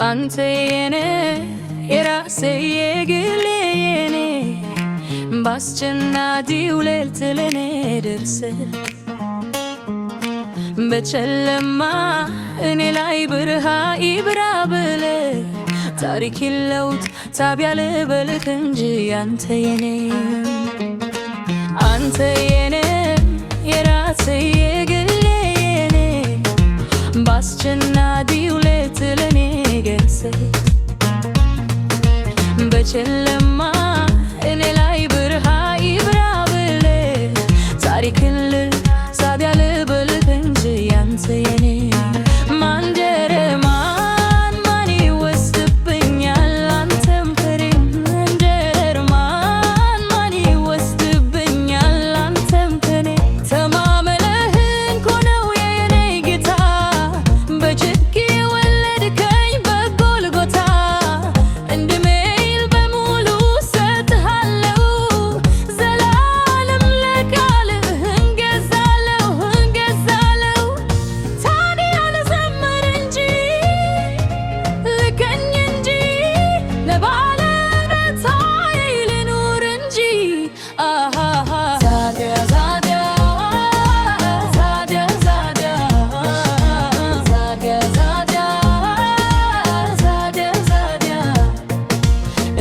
አንተ የኔ የራሴ የግሌ የኔ ባስጨናቂው ሌሊት ለኔ ደርሰህ በጨለማ እኔ ላይ ብርሃን ይብራ ብለህ ታሪኬን ለውጥ ታቢያ ልበልህ እንጂ አንተ የኔ የራሴ የግሌ የኔ ባስጨናቂው ሌሊት ለኔ ደርሰህ በጨለማ እኔ ላይ ብርሃን ይብራ ብለህ ታሪኬን ታቢያ ልበልህ እንጂ አንተ የኔ ማን ይወስድብኛል አንተም ከኔ ማን ይወስድብኛል አንተም ከኔ ተማምለህን ኮነው የኔ ጌታ በጭንቅ የወለድከኝ በጎልጎታ እንድሜል በሙሉ ሰጥሃለሁ ዘላለም ለቃልህ እንገዛለሁ ታዲያ ልዘምር እንጂ ልቀኝ እንጂ ለባለውለታዬ ልኑር እንጂ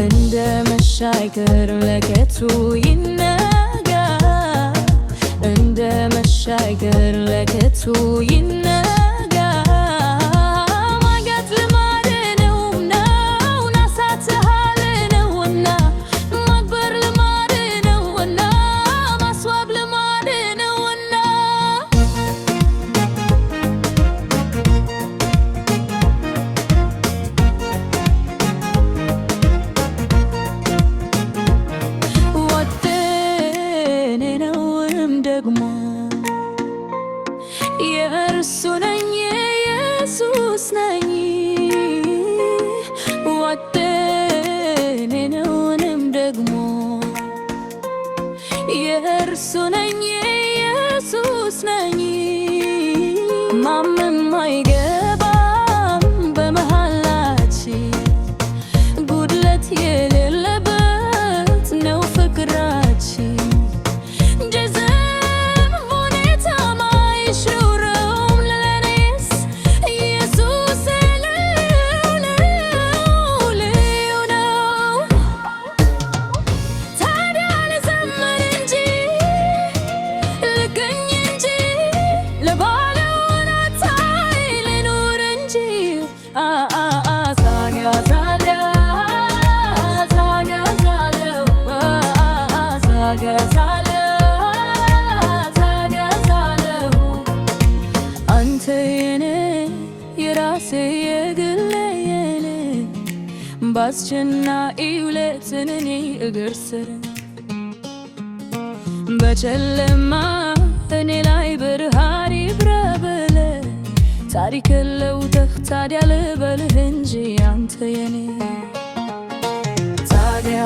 እንደ መሻገር ለከቱ ይነጋ እንደ መሻገር ለከቱ ይነጋ ማጋት ልማድ ነውና ናሳትሃል ነውና ማክበር ልማድ ነውና ማስዋብ ልማድ ነውና ወጥኔ ነውም ደግሞ የእርሱ ነኝ የኢየሱስ ነኝ ወጥኔ ነውንም ደግሞ የእርሱ ነኝ የኢየሱስ ነኝ ማመን አይገባም በመሃላችን ጉድለት የሌለበት ነው ፍቅራችን ጀዝም ሁኔታ ማይሽረውም ለኔስ ኢየሱስ ልዩ ነው ታዲያ ልዘምር እንጂ ልቀኝ እንጂ ለባለውለታዬ ልኑር እንጂ አንተ የኔ የራሴ የግሌ የኔ ባስጨናቂው ሌሊት እኔ እግር ስር በጨለማ እኔ ላይ ብርሃን ይብራ ብለህ ታሪኬን ለውጠህ ታዲያ ልበልህ እንጂ አንተ የኔ ታዲያ